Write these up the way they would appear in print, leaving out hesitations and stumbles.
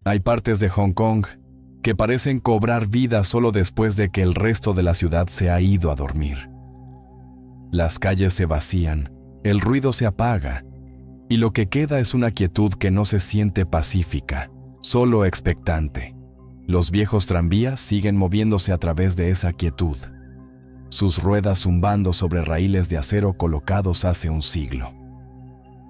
Hay partes de Hong Kong que parecen cobrar vida solo después de que el resto de la ciudad se ha ido a dormir. Las calles se vacían, el ruido se apaga, y lo que queda es una quietud que no se siente pacífica, solo expectante. Los viejos tranvías siguen moviéndose a través de esa quietud, sus ruedas zumbando sobre raíles de acero colocados hace un siglo.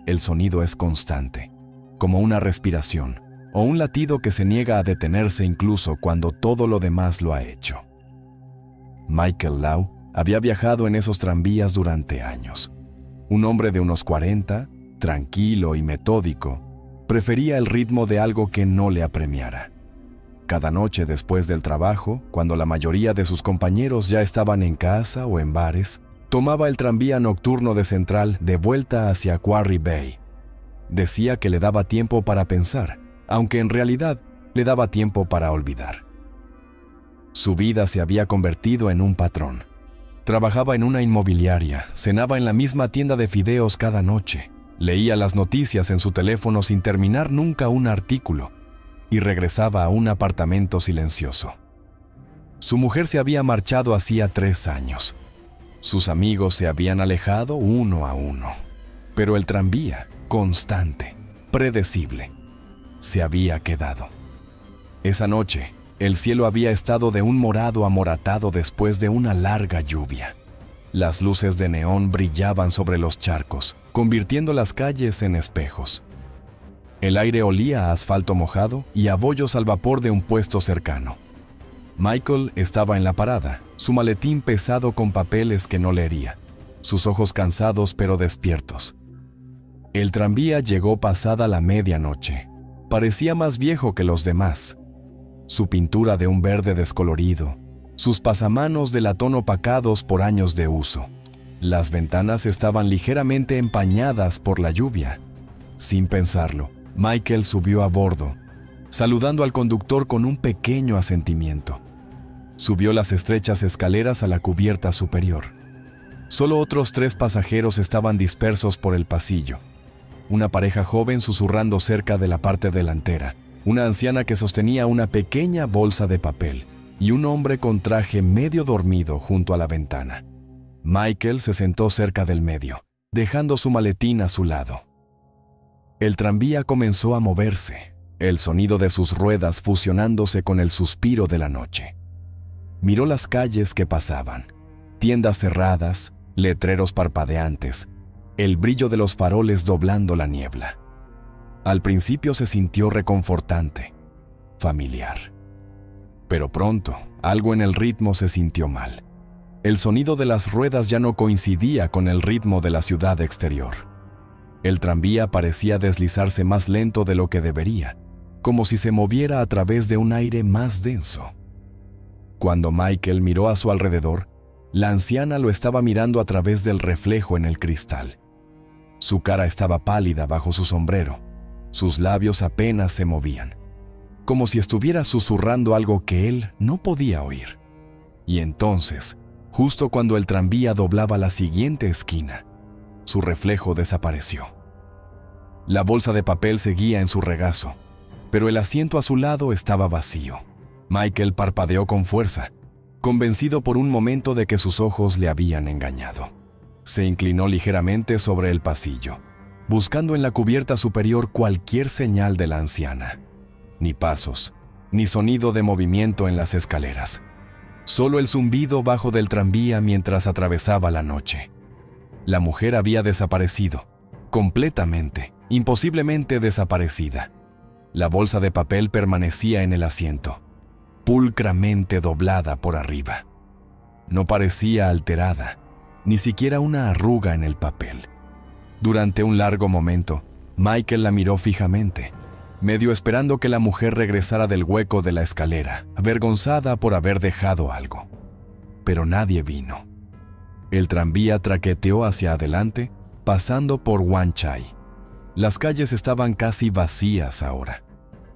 El sonido es constante, como una respiración o un latido que se niega a detenerse incluso cuando todo lo demás lo ha hecho. Michael Lau había viajado en esos tranvías durante años. Un hombre de unos 40, tranquilo y metódico, prefería el ritmo de algo que no le apremiara. Cada noche después del trabajo, cuando la mayoría de sus compañeros ya estaban en casa o en bares, tomaba el tranvía nocturno de Central de vuelta hacia Quarry Bay. Decía que le daba tiempo para pensar, aunque en realidad le daba tiempo para olvidar. Su vida se había convertido en un patrón. Trabajaba en una inmobiliaria, cenaba en la misma tienda de fideos cada noche, leía las noticias en su teléfono sin terminar nunca un artículo y regresaba a un apartamento silencioso. Su mujer se había marchado hacía 3 años. Sus amigos se habían alejado uno a uno, pero el tranvía, constante, predecible, se había quedado. Esa noche, el cielo había estado de un morado amoratado después de una larga lluvia. Las luces de neón brillaban sobre los charcos, convirtiendo las calles en espejos. El aire olía a asfalto mojado y a bollos al vapor de un puesto cercano. Michael estaba en la parada, su maletín pesado con papeles que no leería, sus ojos cansados pero despiertos. El tranvía llegó pasada la medianoche. Parecía más viejo que los demás. Su pintura de un verde descolorido, sus pasamanos de latón opacados por años de uso. Las ventanas estaban ligeramente empañadas por la lluvia. Sin pensarlo, Michael subió a bordo, saludando al conductor con un pequeño asentimiento. Subió las estrechas escaleras a la cubierta superior. Solo otros 3 pasajeros estaban dispersos por el pasillo. Una pareja joven susurrando cerca de la parte delantera, una anciana que sostenía una pequeña bolsa de papel y un hombre con traje medio dormido junto a la ventana. Michael se sentó cerca del medio, dejando su maletín a su lado. El tranvía comenzó a moverse, el sonido de sus ruedas fusionándose con el suspiro de la noche. Miró las calles que pasaban, tiendas cerradas, letreros parpadeantes, el brillo de los faroles doblando la niebla. Al principio se sintió reconfortante, familiar. Pero pronto, algo en el ritmo se sintió mal. El sonido de las ruedas ya no coincidía con el ritmo de la ciudad exterior. El tranvía parecía deslizarse más lento de lo que debería, como si se moviera a través de un aire más denso. Cuando Michael miró a su alrededor, la anciana lo estaba mirando a través del reflejo en el cristal. Su cara estaba pálida bajo su sombrero, sus labios apenas se movían, como si estuviera susurrando algo que él no podía oír. Y entonces, justo cuando el tranvía doblaba la siguiente esquina, su reflejo desapareció. La bolsa de papel seguía en su regazo, pero el asiento a su lado estaba vacío. Michael parpadeó con fuerza, convencido por un momento de que sus ojos le habían engañado. Se inclinó ligeramente sobre el pasillo, buscando en la cubierta superior cualquier señal de la anciana. Ni pasos, ni sonido de movimiento en las escaleras. Solo el zumbido bajo del tranvía mientras atravesaba la noche. La mujer había desaparecido, completamente, imposiblemente desaparecida. La bolsa de papel permanecía en el asiento, pulcramente doblada por arriba. No parecía alterada, ni siquiera una arruga en el papel. Durante un largo momento, Michael la miró fijamente, medio esperando que la mujer regresara del hueco de la escalera, avergonzada por haber dejado algo. Pero nadie vino. El tranvía traqueteó hacia adelante, pasando por Wan Chai. Las calles estaban casi vacías ahora.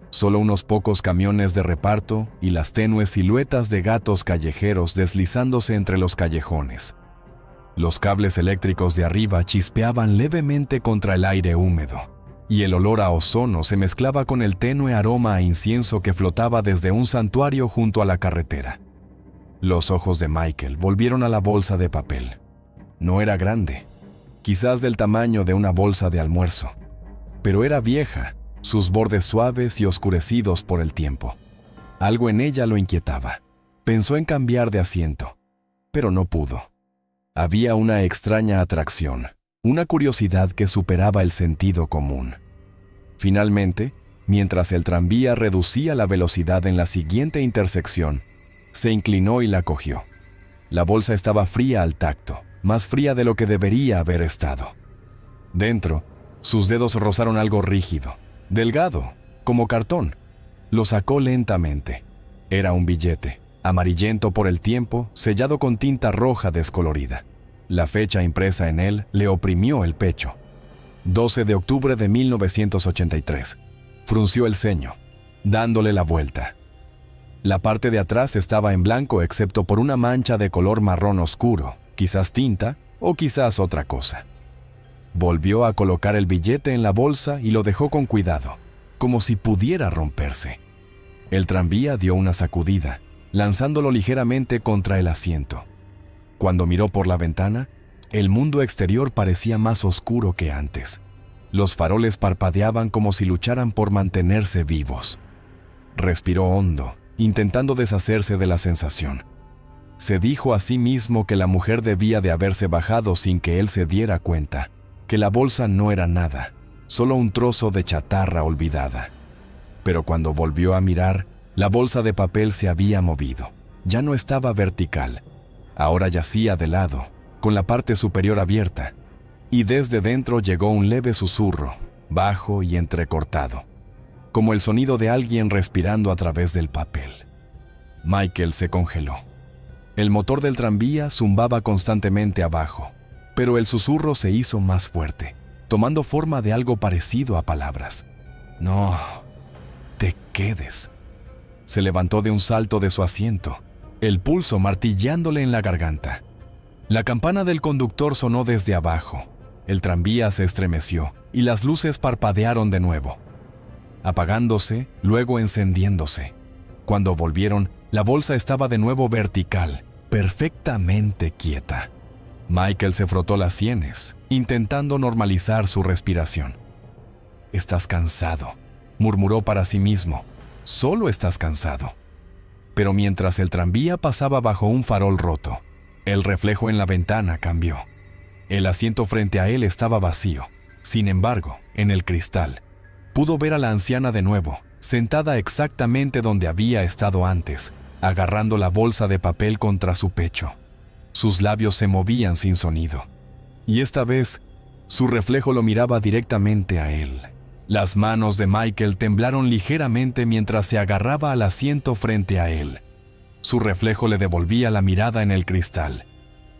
Solo unos pocos camiones de reparto y las tenues siluetas de gatos callejeros deslizándose entre los callejones. Los cables eléctricos de arriba chispeaban levemente contra el aire húmedo, y el olor a ozono se mezclaba con el tenue aroma a incienso que flotaba desde un santuario junto a la carretera. Los ojos de Michael volvieron a la bolsa de papel. No era grande, quizás del tamaño de una bolsa de almuerzo, pero era vieja, sus bordes suaves y oscurecidos por el tiempo. Algo en ella lo inquietaba. Pensó en cambiar de asiento, pero no pudo. Había una extraña atracción, una curiosidad que superaba el sentido común. Finalmente, mientras el tranvía reducía la velocidad en la siguiente intersección, se inclinó y la cogió. La bolsa estaba fría al tacto, más fría de lo que debería haber estado. Dentro, sus dedos rozaron algo rígido, delgado, como cartón. Lo sacó lentamente. Era un billete, amarillento por el tiempo, sellado con tinta roja descolorida. La fecha impresa en él le oprimió el pecho. 12 de octubre de 1983. Frunció el ceño, dándole la vuelta. La parte de atrás estaba en blanco excepto por una mancha de color marrón oscuro, quizás tinta o quizás otra cosa. Volvió a colocar el billete en la bolsa y lo dejó con cuidado, como si pudiera romperse. El tranvía dio una sacudida, lanzándolo ligeramente contra el asiento. Cuando miró por la ventana, el mundo exterior parecía más oscuro que antes. Los faroles parpadeaban como si lucharan por mantenerse vivos. Respiró hondo, intentando deshacerse de la sensación. Se dijo a sí mismo que la mujer debía de haberse bajado sin que él se diera cuenta, que la bolsa no era nada, solo un trozo de chatarra olvidada. Pero cuando volvió a mirar, la bolsa de papel se había movido. Ya no estaba vertical, ahora yacía de lado, con la parte superior abierta, y desde dentro llegó un leve susurro, bajo y entrecortado, como el sonido de alguien respirando a través del papel. Michael se congeló. El motor del tranvía zumbaba constantemente abajo, pero el susurro se hizo más fuerte, tomando forma de algo parecido a palabras. «No, te quedes». Se levantó de un salto de su asiento, el pulso martillándole en la garganta. La campana del conductor sonó desde abajo. El tranvía se estremeció y las luces parpadearon de nuevo, apagándose, luego encendiéndose. Cuando volvieron, la bolsa estaba de nuevo vertical, perfectamente quieta. Michael se frotó las sienes, intentando normalizar su respiración. «Estás cansado», murmuró para sí mismo. «Solo estás cansado». Pero mientras el tranvía pasaba bajo un farol roto, el reflejo en la ventana cambió. El asiento frente a él estaba vacío. Sin embargo, en el cristal, pudo ver a la anciana de nuevo, sentada exactamente donde había estado antes, agarrando la bolsa de papel contra su pecho. Sus labios se movían sin sonido. Y esta vez, su reflejo lo miraba directamente a él. Las manos de Michael temblaron ligeramente mientras se agarraba al asiento frente a él. Su reflejo le devolvía la mirada en el cristal,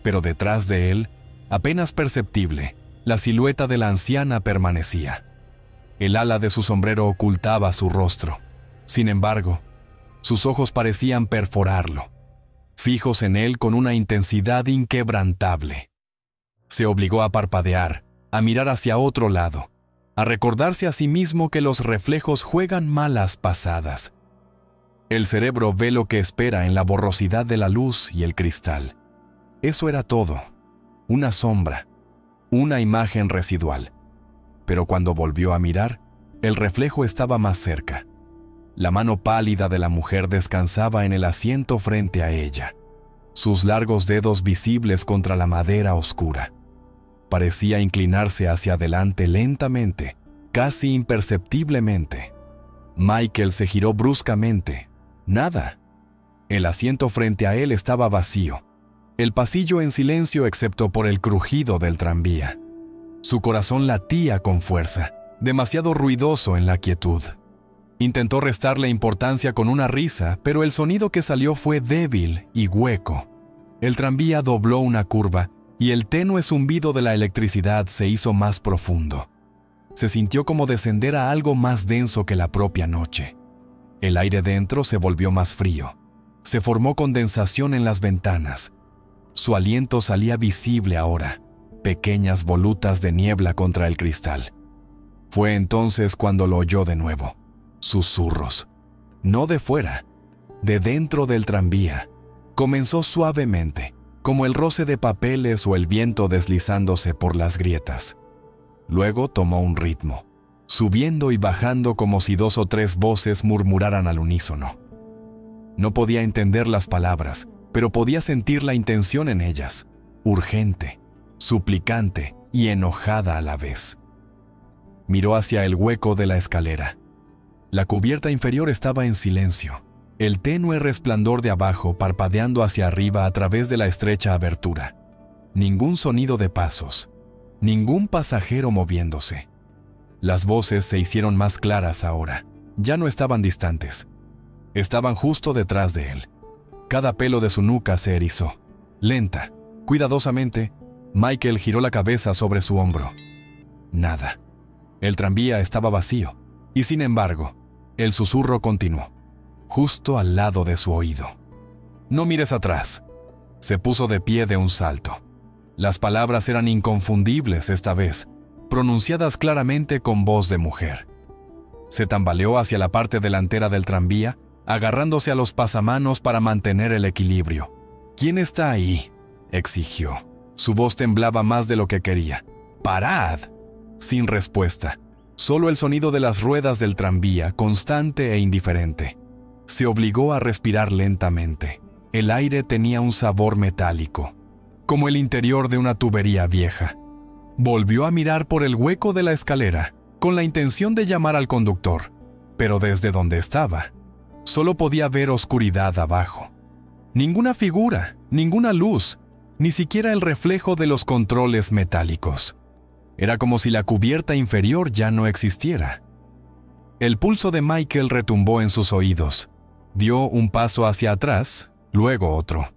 pero detrás de él, apenas perceptible, la silueta de la anciana permanecía. El ala de su sombrero ocultaba su rostro. Sin embargo, sus ojos parecían perforarlo, fijos en él con una intensidad inquebrantable. Se obligó a parpadear, a mirar hacia otro lado, a recordarse a sí mismo que los reflejos juegan malas pasadas. El cerebro ve lo que espera en la borrosidad de la luz y el cristal. Eso era todo, una sombra, una imagen residual. Pero cuando volvió a mirar, el reflejo estaba más cerca. La mano pálida de la mujer descansaba en el asiento frente a ella, sus largos dedos visibles contra la madera oscura. Parecía inclinarse hacia adelante lentamente, casi imperceptiblemente. Michael se giró bruscamente. Nada. El asiento frente a él estaba vacío. El pasillo en silencio excepto por el crujido del tranvía. Su corazón latía con fuerza, demasiado ruidoso en la quietud. Intentó restarle importancia con una risa, pero el sonido que salió fue débil y hueco. El tranvía dobló una curva y el tenue zumbido de la electricidad se hizo más profundo. Se sintió como descender a algo más denso que la propia noche. El aire dentro se volvió más frío. Se formó condensación en las ventanas. Su aliento salía visible ahora, pequeñas volutas de niebla contra el cristal. Fue entonces cuando lo oyó de nuevo. Susurros. No de fuera, de dentro del tranvía. Comenzó suavemente, como el roce de papeles o el viento deslizándose por las grietas. Luego tomó un ritmo, subiendo y bajando como si 2 o 3 voces murmuraran al unísono. No podía entender las palabras, pero podía sentir la intención en ellas, urgente, suplicante y enojada a la vez. Miró hacia el hueco de la escalera. La cubierta inferior estaba en silencio, el tenue resplandor de abajo parpadeando hacia arriba a través de la estrecha abertura. Ningún sonido de pasos, ningún pasajero moviéndose. Las voces se hicieron más claras ahora. Ya no estaban distantes. Estaban justo detrás de él. Cada pelo de su nuca se erizó. Lenta, cuidadosamente, Michael giró la cabeza sobre su hombro. Nada. El tranvía estaba vacío, y sin embargo, el susurro continuó, justo al lado de su oído. «No mires atrás». Se puso de pie de un salto. Las palabras eran inconfundibles esta vez, pronunciadas claramente con voz de mujer. Se tambaleó hacia la parte delantera del tranvía, agarrándose a los pasamanos para mantener el equilibrio. «¿Quién está ahí?», exigió. Su voz temblaba más de lo que quería. «¡Parad!». Sin respuesta, solo el sonido de las ruedas del tranvía, constante e indiferente. Se obligó a respirar lentamente. El aire tenía un sabor metálico, como el interior de una tubería vieja. Volvió a mirar por el hueco de la escalera, con la intención de llamar al conductor, pero desde donde estaba, solo podía ver oscuridad abajo. Ninguna figura, ninguna luz, ni siquiera el reflejo de los controles metálicos. Era como si la cubierta inferior ya no existiera. El pulso de Michael retumbó en sus oídos. Dio un paso hacia atrás, luego otro.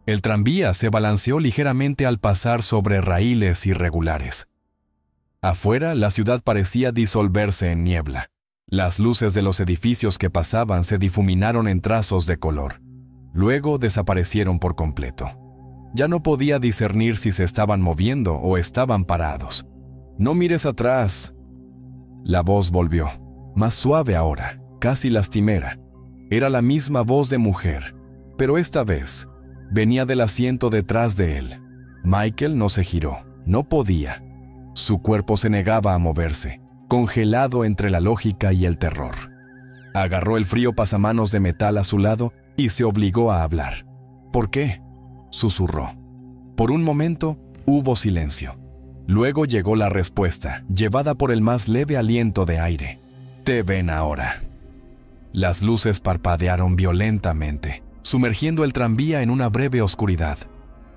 El tranvía se balanceó ligeramente al pasar sobre raíles irregulares. Afuera, la ciudad parecía disolverse en niebla. Las luces de los edificios que pasaban se difuminaron en trazos de color. Luego desaparecieron por completo. Ya no podía discernir si se estaban moviendo o estaban parados. «No mires atrás». La voz volvió, más suave ahora, casi lastimera. Era la misma voz de mujer, pero esta vez venía del asiento detrás de él. Michael no se giró, no podía. Su cuerpo se negaba a moverse, congelado entre la lógica y el terror. Agarró el frío pasamanos de metal a su lado y se obligó a hablar. «¿Por qué?», susurró. Por un momento hubo silencio. Luego llegó la respuesta, llevada por el más leve aliento de aire. «Te ven ahora». Las luces parpadearon violentamente, sumergiendo el tranvía en una breve oscuridad.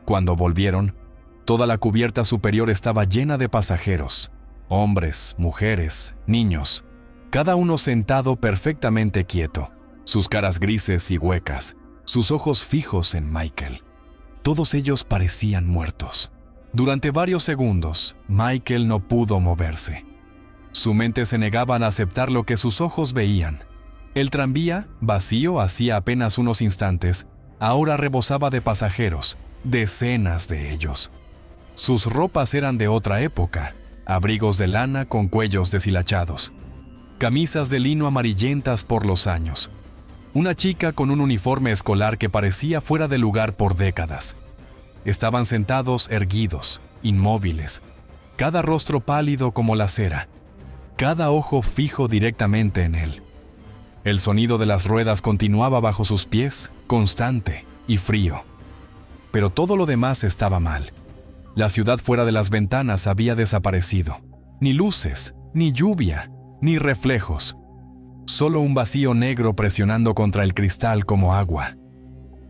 Cuando volvieron, toda la cubierta superior estaba llena de pasajeros, hombres, mujeres, niños, cada uno sentado perfectamente quieto, sus caras grises y huecas, sus ojos fijos en Michael. Todos ellos parecían muertos. Durante varios segundos, Michael no pudo moverse. Su mente se negaba a aceptar lo que sus ojos veían. El tranvía, vacío hacía apenas unos instantes, ahora rebosaba de pasajeros, decenas de ellos. Sus ropas eran de otra época, abrigos de lana con cuellos deshilachados, camisas de lino amarillentas por los años. Una chica con un uniforme escolar que parecía fuera de lugar por décadas. Estaban sentados erguidos, inmóviles, cada rostro pálido como la cera, cada ojo fijo directamente en él. El sonido de las ruedas continuaba bajo sus pies, constante y frío. Pero todo lo demás estaba mal. La ciudad fuera de las ventanas había desaparecido. Ni luces, ni lluvia, ni reflejos. Solo un vacío negro presionando contra el cristal como agua.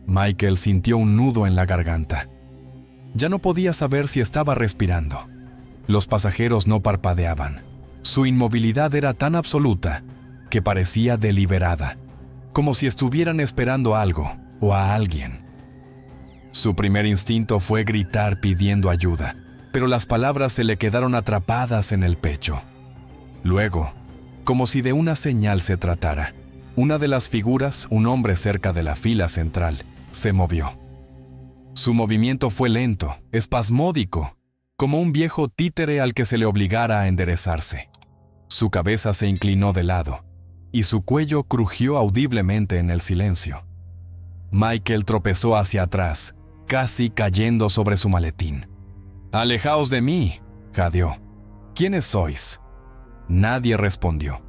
Michael sintió un nudo en la garganta. Ya no podía saber si estaba respirando. Los pasajeros no parpadeaban. Su inmovilidad era tan absoluta que parecía deliberada, como si estuvieran esperando algo o a alguien. Su primer instinto fue gritar pidiendo ayuda, pero las palabras se le quedaron atrapadas en el pecho. Luego, como si de una señal se tratara, una de las figuras, un hombre cerca de la fila central, se movió. Su movimiento fue lento, espasmódico, como un viejo títere al que se le obligara a enderezarse. Su cabeza se inclinó de lado, y su cuello crujió audiblemente en el silencio. Michael tropezó hacia atrás, casi cayendo sobre su maletín. «¡Alejaos de mí!», jadeó. «¿Quiénes sois?». Nadie respondió.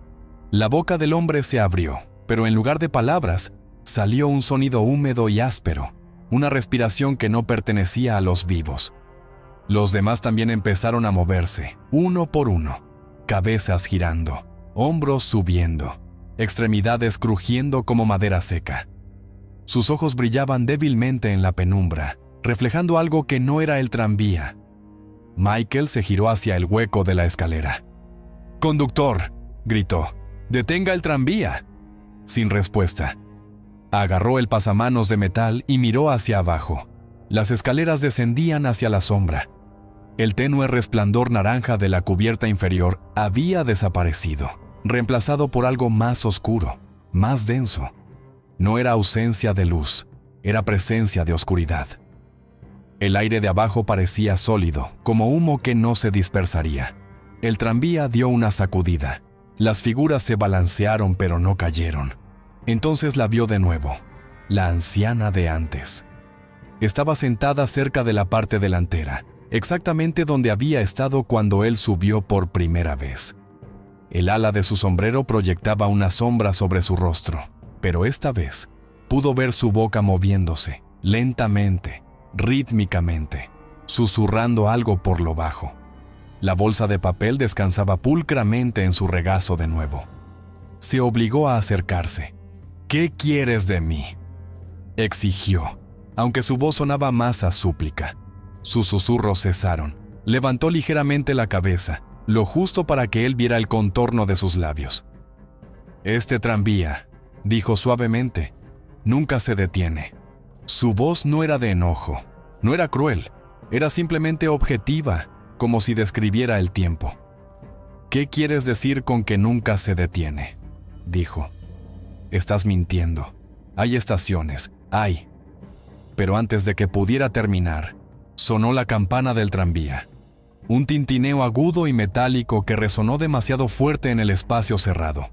La boca del hombre se abrió, pero en lugar de palabras, salió un sonido húmedo y áspero, una respiración que no pertenecía a los vivos. Los demás también empezaron a moverse, uno por uno, cabezas girando, hombros subiendo, extremidades crujiendo como madera seca. Sus ojos brillaban débilmente en la penumbra, reflejando algo que no era el tranvía. Michael se giró hacia el hueco de la escalera. «¡Conductor!», gritó. «¡Detenga el tranvía!». Sin respuesta. Agarró el pasamanos de metal y miró hacia abajo. Las escaleras descendían hacia la sombra. El tenue resplandor naranja de la cubierta inferior había desaparecido, reemplazado por algo más oscuro, más denso. No era ausencia de luz, era presencia de oscuridad. El aire de abajo parecía sólido, como humo que no se dispersaría. El tranvía dio una sacudida. Las figuras se balancearon pero no cayeron. Entonces la vio de nuevo, la anciana de antes. Estaba sentada cerca de la parte delantera, exactamente donde había estado cuando él subió por primera vez. El ala de su sombrero proyectaba una sombra sobre su rostro, pero esta vez pudo ver su boca moviéndose, lentamente, rítmicamente, susurrando algo por lo bajo. La bolsa de papel descansaba pulcramente en su regazo de nuevo. Se obligó a acercarse. «¿Qué quieres de mí?», exigió, aunque su voz sonaba más a súplica. Sus susurros cesaron. Levantó ligeramente la cabeza, lo justo para que él viera el contorno de sus labios. «Este tranvía», dijo suavemente, «nunca se detiene». Su voz no era de enojo, no era cruel, era simplemente objetiva, como si describiera el tiempo. «¿Qué quieres decir con que nunca se detiene?», dijo. «Estás mintiendo. Hay estaciones, hay». Pero antes de que pudiera terminar, sonó la campana del tranvía. Un tintineo agudo y metálico que resonó demasiado fuerte en el espacio cerrado.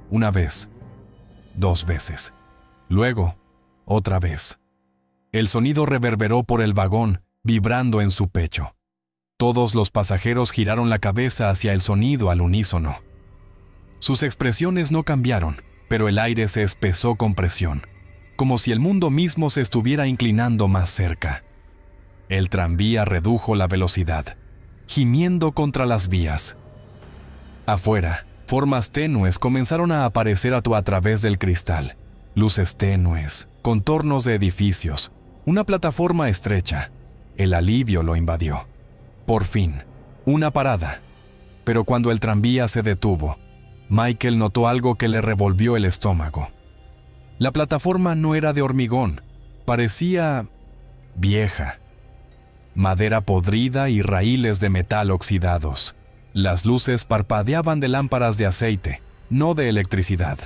Una vez, 2 veces. Luego, otra vez. El sonido reverberó por el vagón, vibrando en su pecho. Todos los pasajeros giraron la cabeza hacia el sonido al unísono. Sus expresiones no cambiaron, pero el aire se espesó con presión, como si el mundo mismo se estuviera inclinando más cerca. El tranvía redujo la velocidad, gimiendo contra las vías. Afuera, formas tenues comenzaron a aparecer a través del cristal. Luces tenues, contornos de edificios, una plataforma estrecha. El alivio lo invadió. Por fin, una parada. Pero cuando el tranvía se detuvo, Michael notó algo que le revolvió el estómago. La plataforma no era de hormigón, parecía vieja. Madera podrida y raíles de metal oxidados. Las luces parpadeaban de lámparas de aceite, no de electricidad.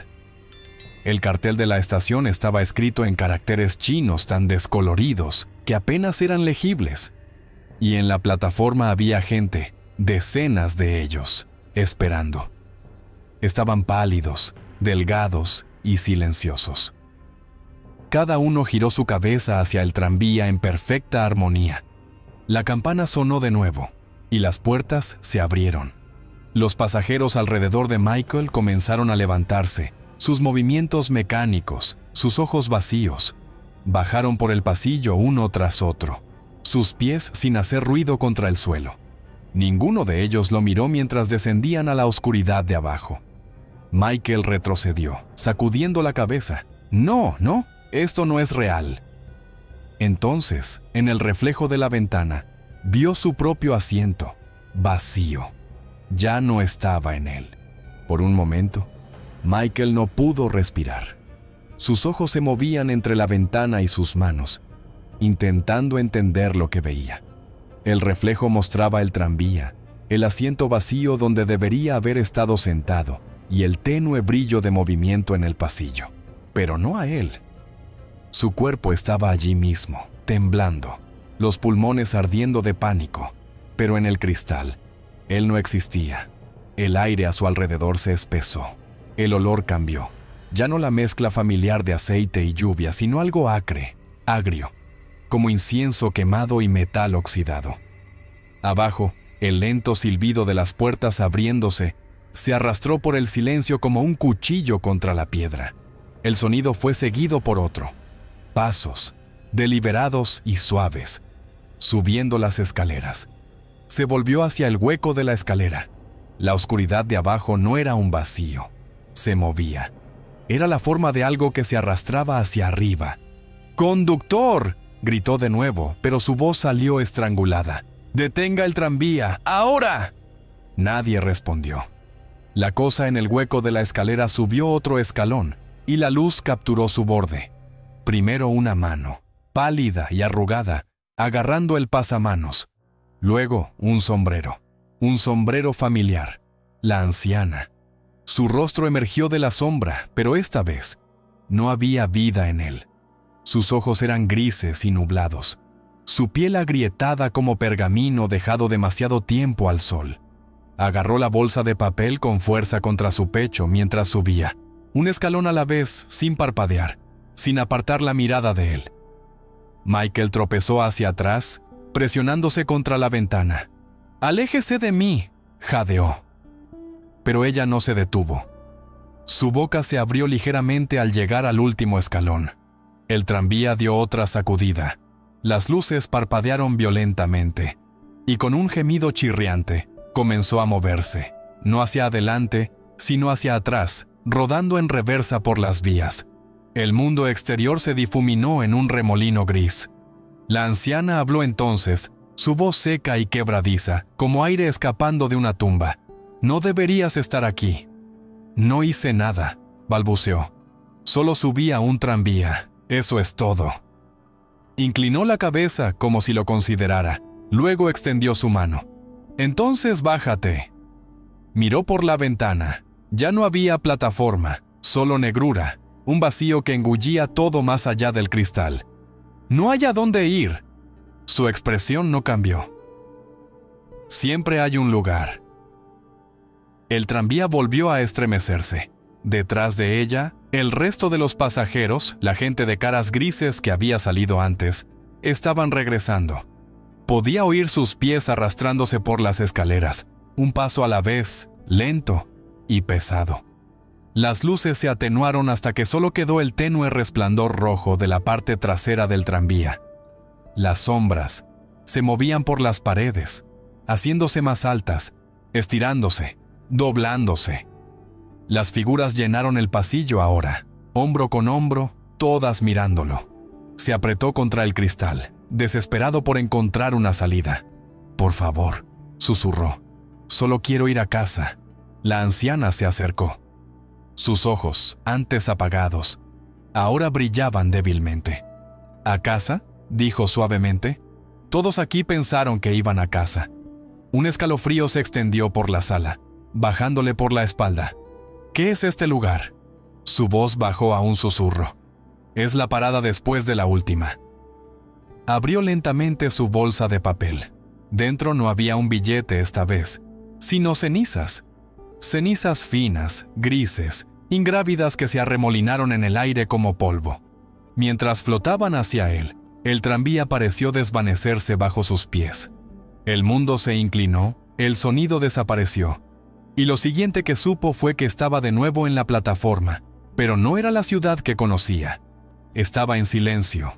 El cartel de la estación estaba escrito en caracteres chinos tan descoloridos que apenas eran legibles. Y en la plataforma había gente, decenas de ellos, esperando. Estaban pálidos, delgados y silenciosos. Cada uno giró su cabeza hacia el tranvía en perfecta armonía. La campana sonó de nuevo, y las puertas se abrieron. Los pasajeros alrededor de Michael comenzaron a levantarse, sus movimientos mecánicos, sus ojos vacíos. Bajaron por el pasillo uno tras otro, sus pies sin hacer ruido contra el suelo. Ninguno de ellos lo miró mientras descendían a la oscuridad de abajo. Michael retrocedió, sacudiendo la cabeza. «No, no, esto no es real». Entonces, en el reflejo de la ventana, vio su propio asiento, vacío. Ya no estaba en él. Por un momento, Michael no pudo respirar. Sus ojos se movían entre la ventana y sus manos, intentando entender lo que veía. El reflejo mostraba el tranvía, el asiento vacío donde debería haber estado sentado y el tenue brillo de movimiento en el pasillo, pero no a él. Su cuerpo estaba allí mismo, temblando, los pulmones ardiendo de pánico, pero en el cristal, él no existía. El aire a su alrededor se espesó. El olor cambió. Ya no la mezcla familiar de aceite y lluvia, sino algo acre, agrio, como incienso quemado y metal oxidado. Abajo, el lento silbido de las puertas abriéndose se arrastró por el silencio como un cuchillo contra la piedra. El sonido fue seguido por otro. Pasos, deliberados y suaves, subiendo las escaleras. Se volvió hacia el hueco de la escalera. La oscuridad de abajo no era un vacío. Se movía. Era la forma de algo que se arrastraba hacia arriba. ¡Conductor!, gritó de nuevo, pero su voz salió estrangulada. ¡Detenga el tranvía! ¡Ahora! Nadie respondió. La cosa en el hueco de la escalera subió otro escalón y la luz capturó su borde. Primero una mano, pálida y arrugada, agarrando el pasamanos. Luego un sombrero familiar, la anciana. Su rostro emergió de la sombra, pero esta vez no había vida en él. Sus ojos eran grises y nublados, su piel agrietada como pergamino dejado demasiado tiempo al sol. Agarró la bolsa de papel con fuerza contra su pecho mientras subía, un escalón a la vez, sin parpadear, sin apartar la mirada de él. Michael tropezó hacia atrás, presionándose contra la ventana. «¡Aléjese de mí!», jadeó. Pero ella no se detuvo. Su boca se abrió ligeramente al llegar al último escalón. El tranvía dio otra sacudida. Las luces parpadearon violentamente, y con un gemido chirriante, comenzó a moverse, no hacia adelante, sino hacia atrás, rodando en reversa por las vías. El mundo exterior se difuminó en un remolino gris. La anciana habló entonces, su voz seca y quebradiza, como aire escapando de una tumba. «No deberías estar aquí». «No hice nada», balbuceó. «Solo subí a un tranvía, eso es todo». Inclinó la cabeza como si lo considerara, luego extendió su mano. «Entonces bájate». Miró por la ventana. Ya no había plataforma, solo negrura, un vacío que engullía todo más allá del cristal. «No hay a dónde ir». Su expresión no cambió. «Siempre hay un lugar». El tranvía volvió a estremecerse. Detrás de ella, el resto de los pasajeros, la gente de caras grises que había salido antes, estaban regresando. Podía oír sus pies arrastrándose por las escaleras, un paso a la vez, lento y pesado. Las luces se atenuaron hasta que solo quedó el tenue resplandor rojo de la parte trasera del tranvía. Las sombras se movían por las paredes, haciéndose más altas, estirándose, doblándose. Las figuras llenaron el pasillo ahora, hombro con hombro, todas mirándolo. Se apretó contra el cristal, desesperado por encontrar una salida. «Por favor», susurró. «Solo quiero ir a casa». La anciana se acercó. Sus ojos, antes apagados, ahora brillaban débilmente. «¿A casa?», dijo suavemente. Todos aquí pensaron que iban a casa. Un escalofrío se extendió por la sala, bajándole por la espalda. «¿Qué es este lugar?». Su voz bajó a un susurro. «Es la parada después de la última». Abrió lentamente su bolsa de papel. Dentro no había un billete esta vez, sino cenizas. Cenizas finas, grises, ingrávidas que se arremolinaron en el aire como polvo. Mientras flotaban hacia él, el tranvía pareció desvanecerse bajo sus pies. El mundo se inclinó, el sonido desapareció, y lo siguiente que supo fue que estaba de nuevo en la plataforma, pero no era la ciudad que conocía. Estaba en silencio.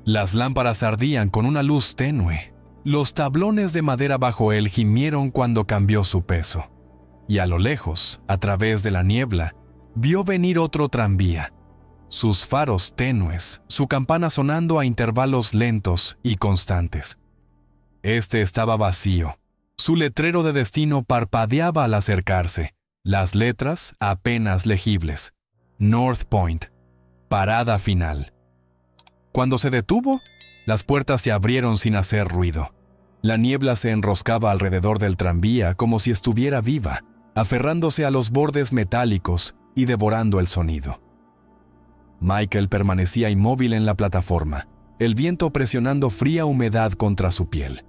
Las lámparas ardían con una luz tenue. Los tablones de madera bajo él gimieron cuando cambió su peso. Y a lo lejos, a través de la niebla, vio venir otro tranvía. Sus faros tenues, su campana sonando a intervalos lentos y constantes. Este estaba vacío. Su letrero de destino parpadeaba al acercarse. Las letras apenas legibles. North Point. Parada final. Cuando se detuvo, las puertas se abrieron sin hacer ruido. La niebla se enroscaba alrededor del tranvía como si estuviera viva, aferrándose a los bordes metálicos y devorando el sonido. Michael permanecía inmóvil en la plataforma, el viento presionando fría humedad contra su piel.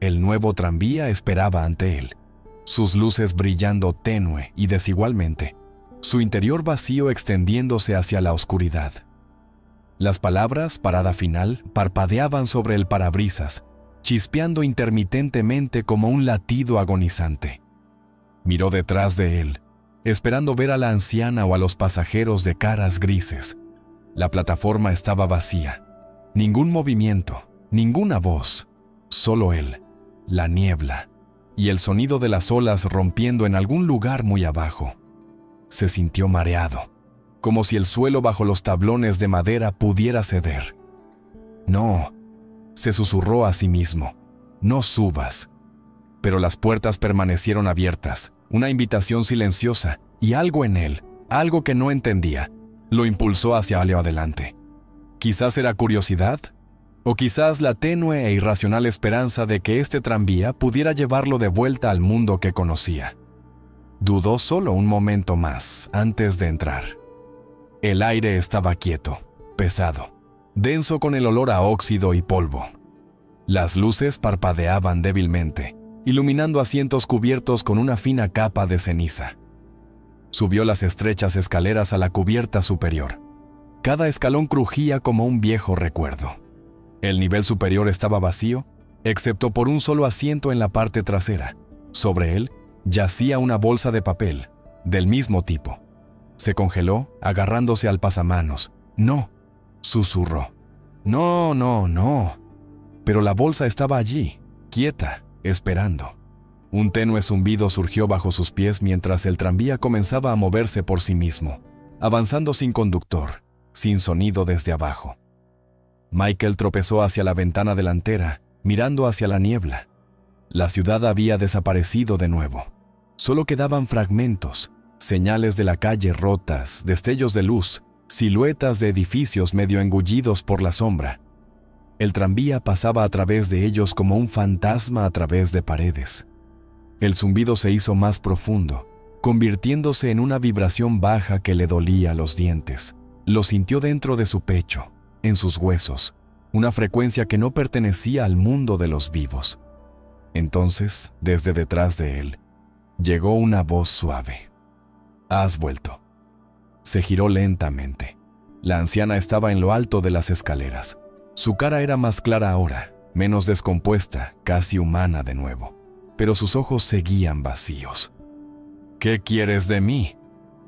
El nuevo tranvía esperaba ante él. sus luces brillando tenue y desigualmente, su interior vacío extendiéndose hacia la oscuridad. Las palabras, parada final, parpadeaban sobre el parabrisas, chispeando intermitentemente como un latido agonizante. Miró detrás de él, esperando ver a la anciana o a los pasajeros de caras grises. La plataforma estaba vacía. Ningún movimiento, ninguna voz, solo él, la niebla y el sonido de las olas rompiendo en algún lugar muy abajo. Se sintió mareado, como si el suelo bajo los tablones de madera pudiera ceder. No, se susurró a sí mismo, no subas. Pero las puertas permanecieron abiertas, una invitación silenciosa, y algo en él, algo que no entendía, lo impulsó hacia adelante. Quizás era curiosidad, o quizás la tenue e irracional esperanza de que este tranvía pudiera llevarlo de vuelta al mundo que conocía. Dudó solo un momento más antes de entrar. El aire estaba quieto, pesado, denso con el olor a óxido y polvo. Las luces parpadeaban débilmente, iluminando asientos cubiertos con una fina capa de ceniza. Subió las estrechas escaleras a la cubierta superior. Cada escalón crujía como un viejo recuerdo. El nivel superior estaba vacío, excepto por un solo asiento en la parte trasera. Sobre él yacía una bolsa de papel, del mismo tipo. Se congeló, agarrándose al pasamanos. «No», susurró. «No, no, no». Pero la bolsa estaba allí, quieta, esperando. Un tenue zumbido surgió bajo sus pies mientras el tranvía comenzaba a moverse por sí mismo, avanzando sin conductor, sin sonido desde abajo. Michael tropezó hacia la ventana delantera, mirando hacia la niebla. La ciudad había desaparecido de nuevo. Solo quedaban fragmentos, señales de la calle rotas, destellos de luz, siluetas de edificios medio engullidos por la sombra. El tranvía pasaba a través de ellos como un fantasma a través de paredes. El zumbido se hizo más profundo, convirtiéndose en una vibración baja que le dolía los dientes. Lo sintió dentro de su pecho, en sus huesos, una frecuencia que no pertenecía al mundo de los vivos. Entonces, desde detrás de él, llegó una voz suave. «Has vuelto». Se giró lentamente. La anciana estaba en lo alto de las escaleras. Su cara era más clara ahora, menos descompuesta, casi humana de nuevo, pero sus ojos seguían vacíos. «¿Qué quieres de mí?»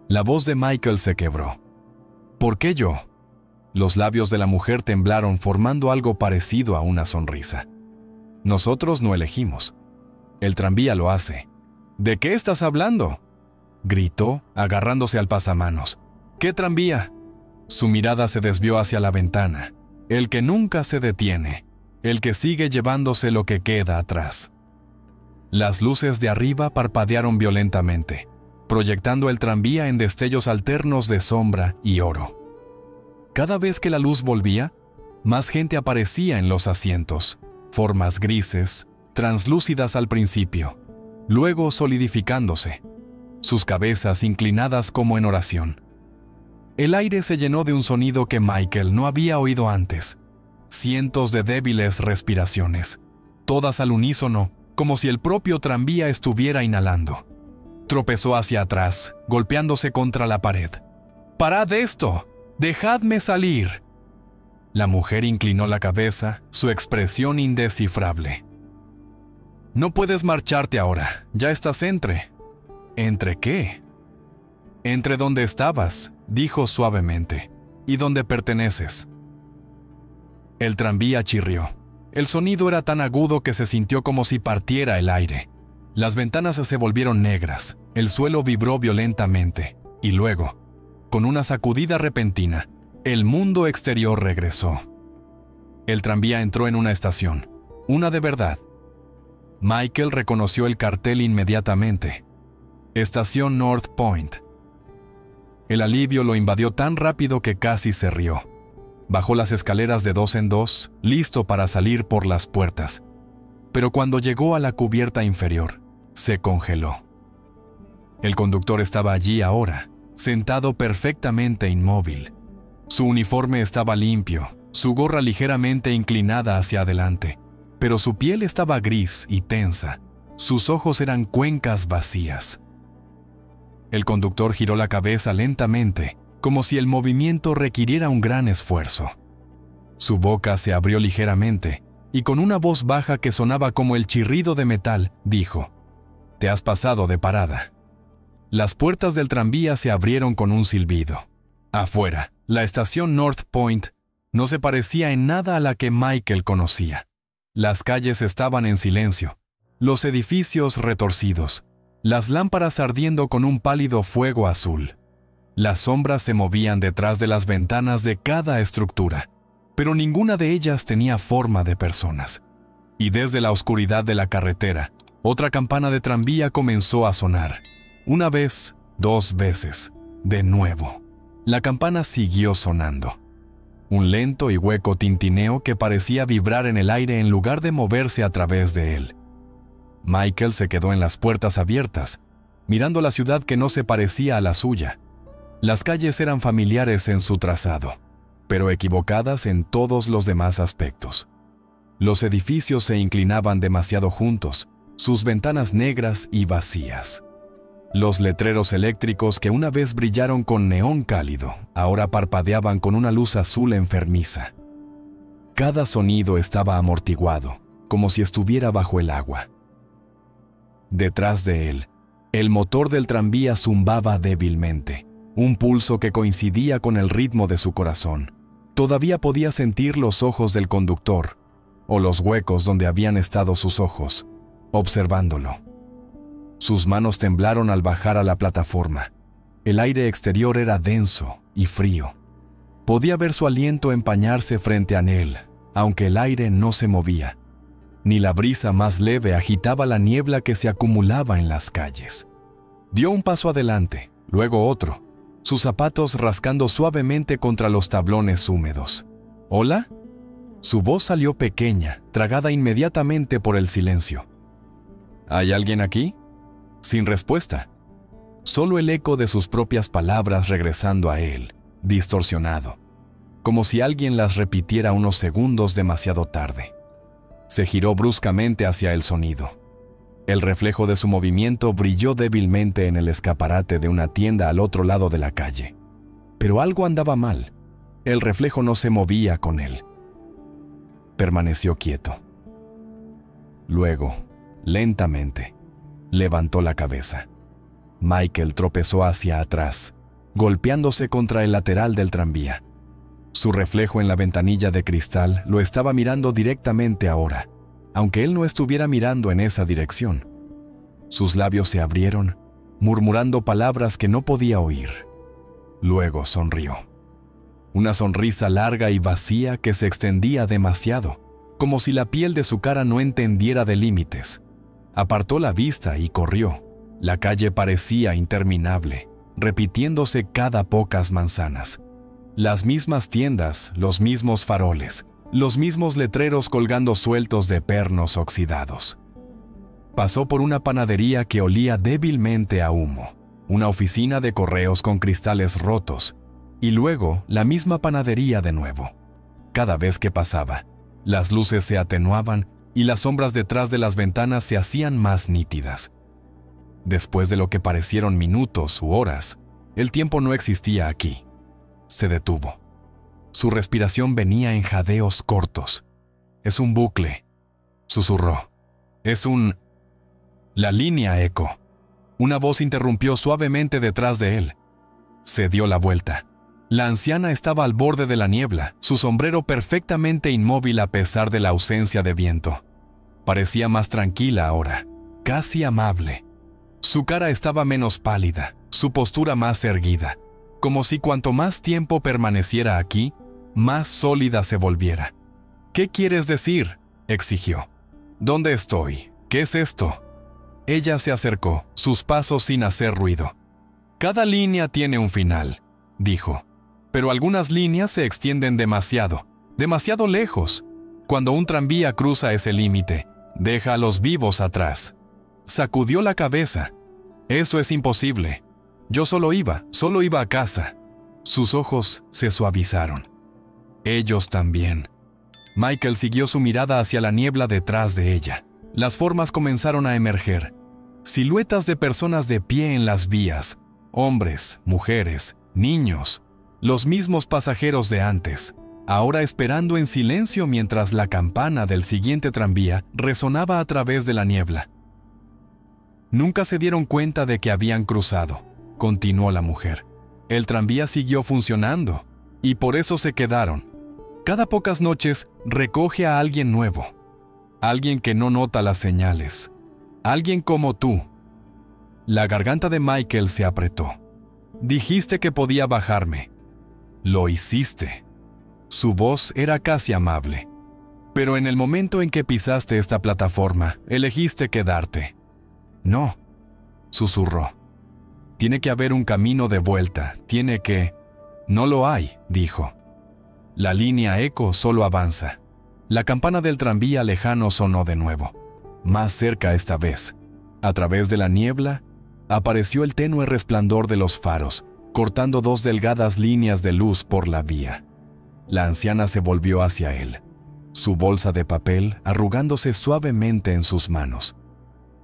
La voz de Michael se quebró. «¿Por qué yo?» Los labios de la mujer temblaron formando algo parecido a una sonrisa. «Nosotros no elegimos. El tranvía lo hace». «¿De qué estás hablando?», gritó, agarrándose al pasamanos. «¿Qué tranvía?». Su mirada se desvió hacia la ventana. El que nunca se detiene, el que sigue llevándose lo que queda atrás. Las luces de arriba parpadearon violentamente, proyectando el tranvía en destellos alternos de sombra y oro. Cada vez que la luz volvía, más gente aparecía en los asientos, formas grises, translúcidas al principio, luego solidificándose, sus cabezas inclinadas como en oración. El aire se llenó de un sonido que Michael no había oído antes. Cientos de débiles respiraciones, todas al unísono, como si el propio tranvía estuviera inhalando. Tropezó hacia atrás, golpeándose contra la pared. «¡Parad esto! ¡Dejadme salir!». La mujer inclinó la cabeza, su expresión indescifrable. «No puedes marcharte ahora, ya estás entre». «¿Entre qué?». «Entre donde estabas», dijo suavemente, «y donde perteneces». El tranvía chirrió. El sonido era tan agudo que se sintió como si partiera el aire. Las ventanas se volvieron negras, el suelo vibró violentamente, y luego, con una sacudida repentina, el mundo exterior regresó. El tranvía entró en una estación, una de verdad. Michael reconoció el cartel inmediatamente. Estación North Point. El alivio lo invadió tan rápido que casi se rió. Bajó las escaleras de 2 en 2, listo para salir por las puertas. Pero cuando llegó a la cubierta inferior, se congeló. El conductor estaba allí ahora, sentado perfectamente inmóvil. Su uniforme estaba limpio, su gorra ligeramente inclinada hacia adelante, pero su piel estaba gris y tensa, Sus ojos eran cuencas vacías. El conductor giró la cabeza lentamente, como si el movimiento requiriera un gran esfuerzo. Su boca se abrió ligeramente, y con una voz baja que sonaba como el chirrido de metal, dijo: «Te has pasado de parada». Las puertas del tranvía se abrieron con un silbido. Afuera, la estación North Point no se parecía en nada a la que Michael conocía. Las calles estaban en silencio, los edificios retorcidos, las lámparas ardiendo con un pálido fuego azul. Las sombras se movían detrás de las ventanas de cada estructura, pero ninguna de ellas tenía forma de personas. Y desde la oscuridad de la carretera, otra campana de tranvía comenzó a sonar. Una vez, 2 veces, de nuevo. La campana siguió sonando. Un lento y hueco tintineo que parecía vibrar en el aire en lugar de moverse a través de él. Michael se quedó en las puertas abiertas, mirando la ciudad que no se parecía a la suya. Las calles eran familiares en su trazado, pero equivocadas en todos los demás aspectos. Los edificios se inclinaban demasiado juntos, sus ventanas negras y vacías. Los letreros eléctricos que una vez brillaron con neón cálido, ahora parpadeaban con una luz azul enfermiza. Cada sonido estaba amortiguado, como si estuviera bajo el agua. Detrás de él, el motor del tranvía zumbaba débilmente, un pulso que coincidía con el ritmo de su corazón. Todavía podía sentir los ojos del conductor, o los huecos donde habían estado sus ojos, observándolo. Sus manos temblaron al bajar a la plataforma. El aire exterior era denso y frío. Podía ver su aliento empañarse frente a él, aunque el aire no se movía. Ni la brisa más leve agitaba la niebla que se acumulaba en las calles. Dio un paso adelante, luego otro, sus zapatos rascando suavemente contra los tablones húmedos. ¿Hola? Su voz salió pequeña, tragada inmediatamente por el silencio. ¿Hay alguien aquí? Sin respuesta. Solo el eco de sus propias palabras regresando a él, distorsionado, como si alguien las repitiera unos segundos demasiado tarde. Se giró bruscamente hacia el sonido. El reflejo de su movimiento brilló débilmente en el escaparate de una tienda al otro lado de la calle. Pero algo andaba mal. El reflejo no se movía con él. Permaneció quieto. Luego, lentamente, levantó la cabeza. Michael tropezó hacia atrás, golpeándose contra el lateral del tranvía. Su reflejo en la ventanilla de cristal lo estaba mirando directamente ahora, aunque él no estuviera mirando en esa dirección. Sus labios se abrieron, murmurando palabras que no podía oír. Luego sonrió. Una sonrisa larga y vacía que se extendía demasiado, como si la piel de su cara no entendiera de límites. Apartó la vista y corrió. La calle parecía interminable, repitiéndose cada pocas manzanas. Las mismas tiendas, los mismos faroles, los mismos letreros colgando sueltos de pernos oxidados. Pasó por una panadería que olía débilmente a humo, una oficina de correos con cristales rotos, y luego la misma panadería de nuevo. Cada vez que pasaba, las luces se atenuaban y las sombras detrás de las ventanas se hacían más nítidas. Después de lo que parecieron minutos u horas, el tiempo no existía aquí. Se detuvo. Su respiración venía en jadeos cortos. «Es un bucle», susurró. «Es un...». La línea eco. Una voz interrumpió suavemente detrás de él. Se dio la vuelta. La anciana estaba al borde de la niebla, su sombrero perfectamente inmóvil a pesar de la ausencia de viento. Parecía más tranquila ahora, casi amable. Su cara estaba menos pálida, su postura más erguida, como si cuanto más tiempo permaneciera aquí, más sólida se volviera. «¿Qué quieres decir?», exigió. «¿Dónde estoy? ¿Qué es esto?». Ella se acercó, sus pasos sin hacer ruido. «Cada línea tiene un final», dijo. «Pero algunas líneas se extienden demasiado lejos. Cuando un tranvía cruza ese límite, deja a los vivos atrás». Sacudió la cabeza. «Eso es imposible. Yo solo iba a casa». Sus ojos se suavizaron. «Ellos también». Michael siguió su mirada hacia la niebla detrás de ella. Las formas comenzaron a emerger. Siluetas de personas de pie en las vías, hombres, mujeres, niños, los mismos pasajeros de antes, ahora esperando en silencio mientras la campana del siguiente tranvía resonaba a través de la niebla. Nunca se dieron cuenta de que habían cruzado, continuó la mujer. El tranvía siguió funcionando, y por eso se quedaron. Cada pocas noches recoge a alguien nuevo, alguien que no nota las señales, alguien como tú. La garganta de Michael se apretó. Dijiste que podía bajarme. Lo hiciste. Su voz era casi amable. Pero en el momento en que pisaste esta plataforma, elegiste quedarte. No, susurró. Tiene que haber un camino de vuelta, tiene que... No lo hay, dijo. La línea Eco solo avanza. La campana del tranvía lejano sonó de nuevo. Más cerca esta vez. A través de la niebla, apareció el tenue resplandor de los faros, cortando dos delgadas líneas de luz por la vía. La anciana se volvió hacia él, su bolsa de papel arrugándose suavemente en sus manos.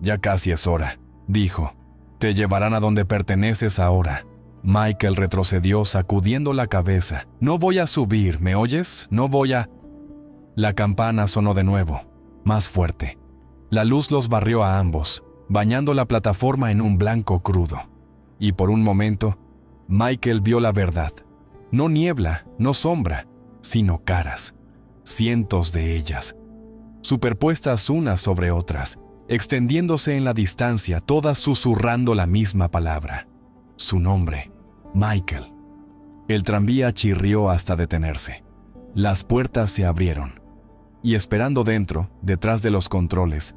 Ya casi es hora, dijo. Te llevarán a donde perteneces ahora. Michael retrocedió sacudiendo la cabeza. No voy a subir, ¿me oyes? No voy a... La campana sonó de nuevo, más fuerte. La luz los barrió a ambos, bañando la plataforma en un blanco crudo. Y por un momento, Michael vio la verdad. No niebla, no sombra, sino caras. Cientos de ellas, superpuestas unas sobre otras, extendiéndose en la distancia, todas susurrando la misma palabra. Su nombre, Michael. El tranvía chirrió hasta detenerse. Las puertas se abrieron. Y esperando dentro, detrás de los controles,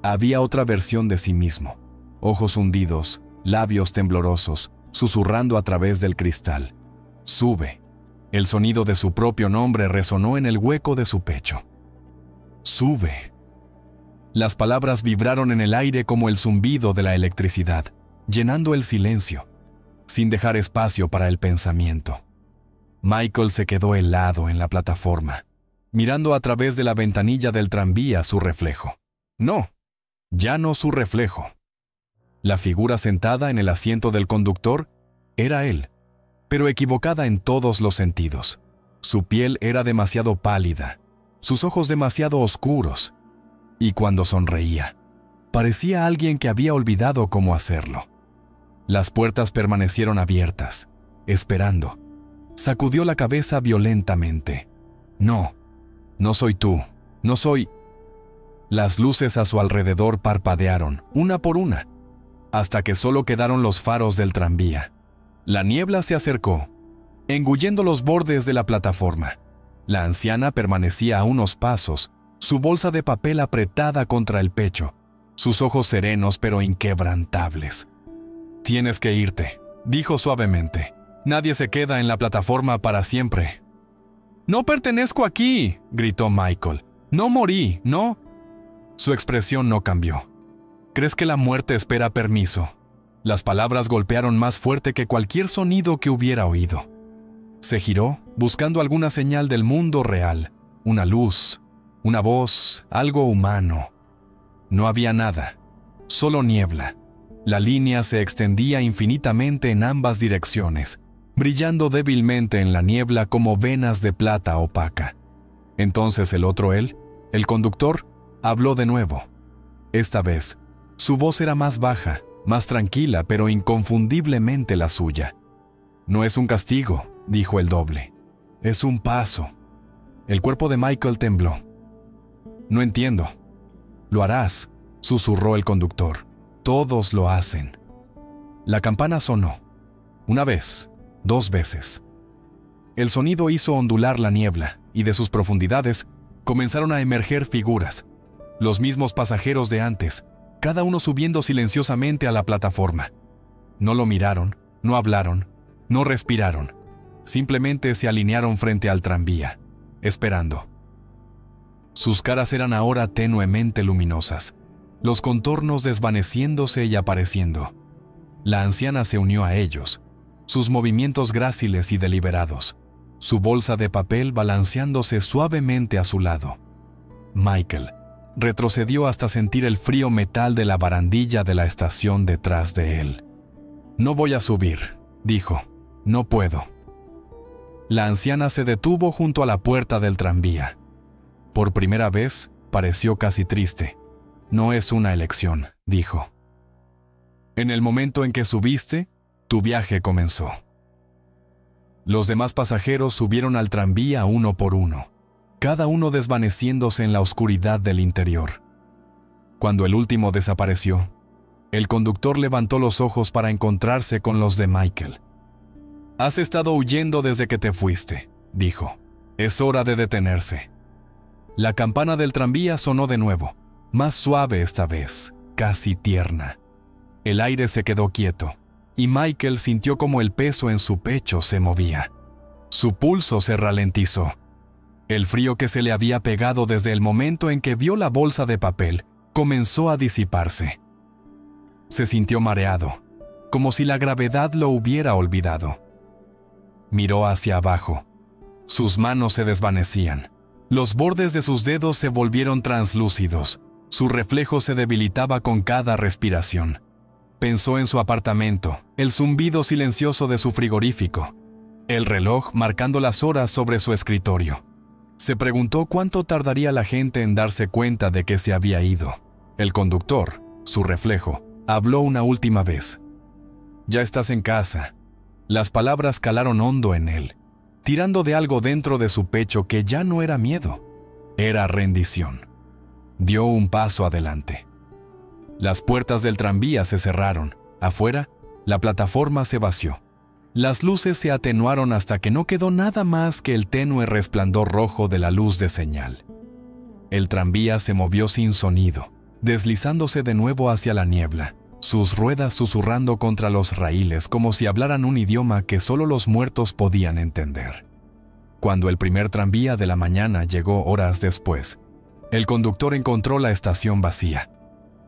había otra versión de sí mismo. Ojos hundidos, labios temblorosos, susurrando a través del cristal. Sube. El sonido de su propio nombre resonó en el hueco de su pecho. Sube. Las palabras vibraron en el aire como el zumbido de la electricidad, llenando el silencio, sin dejar espacio para el pensamiento. Michael se quedó helado en la plataforma, mirando a través de la ventanilla del tranvía su reflejo. No, ya no su reflejo. La figura sentada en el asiento del conductor era él, pero equivocada en todos los sentidos. Su piel era demasiado pálida, sus ojos demasiado oscuros, y cuando sonreía, parecía alguien que había olvidado cómo hacerlo. Las puertas permanecieron abiertas, esperando. Sacudió la cabeza violentamente. No, no soy tú, no soy... Las luces a su alrededor parpadearon, una por una, hasta que solo quedaron los faros del tranvía. La niebla se acercó, engullendo los bordes de la plataforma. La anciana permanecía a unos pasos, su bolsa de papel apretada contra el pecho, sus ojos serenos pero inquebrantables. «Tienes que irte», dijo suavemente. «Nadie se queda en la plataforma para siempre». «No pertenezco aquí», gritó Michael. «No morí, no». Su expresión no cambió. «¿Crees que la muerte espera permiso?» Las palabras golpearon más fuerte que cualquier sonido que hubiera oído. Se giró, buscando alguna señal del mundo real, una luz, una voz, algo humano. No había nada, solo niebla. La línea se extendía infinitamente en ambas direcciones, brillando débilmente en la niebla como venas de plata opaca. Entonces el otro él, el conductor, habló de nuevo. Esta vez, su voz era más baja, más tranquila, pero inconfundiblemente la suya. «No es un castigo», dijo el doble. «Es un paso». El cuerpo de Michael tembló. «No entiendo». «Lo harás», susurró el conductor. «Todos lo hacen». La campana sonó. Una vez, 2 veces. El sonido hizo ondular la niebla, y de sus profundidades comenzaron a emerger figuras. Los mismos pasajeros de antes, cada uno subiendo silenciosamente a la plataforma. No lo miraron, no hablaron, no respiraron. Simplemente se alinearon frente al tranvía, esperando. Sus caras eran ahora tenuemente luminosas, los contornos desvaneciéndose y apareciendo. La anciana se unió a ellos, sus movimientos gráciles y deliberados, su bolsa de papel balanceándose suavemente a su lado. Michael, retrocedió hasta sentir el frío metal de la barandilla de la estación detrás de él. «No voy a subir», dijo. «No puedo». La anciana se detuvo junto a la puerta del tranvía. Por primera vez, pareció casi triste. «No es una elección», dijo. «En el momento en que subiste, tu viaje comenzó». Los demás pasajeros subieron al tranvía uno por uno, cada uno desvaneciéndose en la oscuridad del interior. Cuando el último desapareció, el conductor levantó los ojos para encontrarse con los de Michael. «Has estado huyendo desde que te fuiste», dijo. «Es hora de detenerse». La campana del tranvía sonó de nuevo, más suave esta vez, casi tierna. El aire se quedó quieto, y Michael sintió como el peso en su pecho se movía. Su pulso se ralentizó. El frío que se le había pegado desde el momento en que vio la bolsa de papel comenzó a disiparse. Se sintió mareado, como si la gravedad lo hubiera olvidado. Miró hacia abajo. Sus manos se desvanecían. Los bordes de sus dedos se volvieron translúcidos. Su reflejo se debilitaba con cada respiración. Pensó en su apartamento, el zumbido silencioso de su frigorífico, el reloj marcando las horas sobre su escritorio. Se preguntó cuánto tardaría la gente en darse cuenta de que se había ido. El conductor, su reflejo, habló una última vez. «Ya estás en casa». Las palabras calaron hondo en él, tirando de algo dentro de su pecho que ya no era miedo, era rendición. Dio un paso adelante. Las puertas del tranvía se cerraron. Afuera, la plataforma se vació. Las luces se atenuaron hasta que no quedó nada más que el tenue resplandor rojo de la luz de señal. El tranvía se movió sin sonido, deslizándose de nuevo hacia la niebla, sus ruedas susurrando contra los raíles como si hablaran un idioma que solo los muertos podían entender. Cuando el primer tranvía de la mañana llegó horas después, el conductor encontró la estación vacía.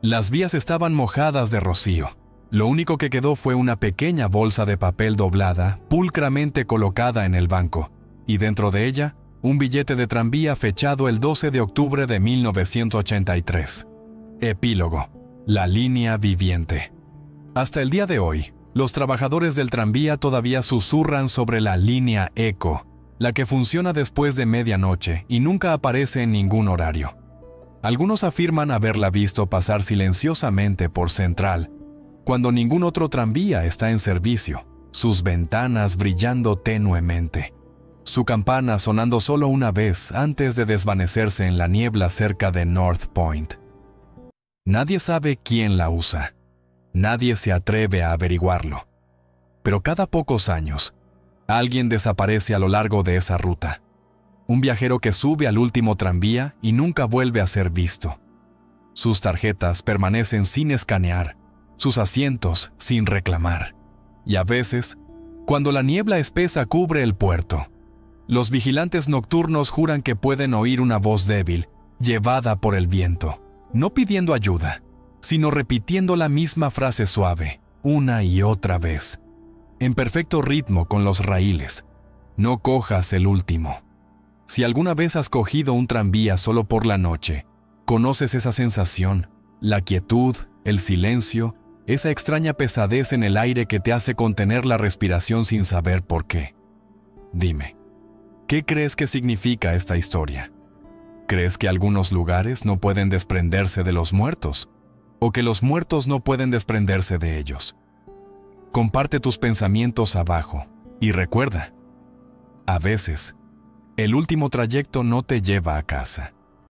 Las vías estaban mojadas de rocío. Lo único que quedó fue una pequeña bolsa de papel doblada, pulcramente colocada en el banco, y dentro de ella, un billete de tranvía fechado el 12 de octubre de 1983. Epílogo: la línea viviente. Hasta el día de hoy, los trabajadores del tranvía todavía susurran sobre la línea Eco, la que funciona después de medianoche y nunca aparece en ningún horario. Algunos afirman haberla visto pasar silenciosamente por Central, cuando ningún otro tranvía está en servicio, sus ventanas brillando tenuemente, su campana sonando solo una vez antes de desvanecerse en la niebla cerca de North Point. Nadie sabe quién la usa. Nadie se atreve a averiguarlo. Pero cada pocos años, alguien desaparece a lo largo de esa ruta. Un viajero que sube al último tranvía y nunca vuelve a ser visto. Sus tarjetas permanecen sin escanear, sus asientos sin reclamar. Y a veces, cuando la niebla espesa cubre el puerto, los vigilantes nocturnos juran que pueden oír una voz débil, llevada por el viento, no pidiendo ayuda, sino repitiendo la misma frase suave, una y otra vez, en perfecto ritmo con los raíles: «No cojas el último». Si alguna vez has cogido un tranvía solo por la noche, conoces esa sensación, la quietud, el silencio, esa extraña pesadez en el aire que te hace contener la respiración sin saber por qué. Dime, ¿qué crees que significa esta historia? ¿Crees que algunos lugares no pueden desprenderse de los muertos? ¿O que los muertos no pueden desprenderse de ellos? Comparte tus pensamientos abajo y recuerda, a veces, el último trayecto no te lleva a casa.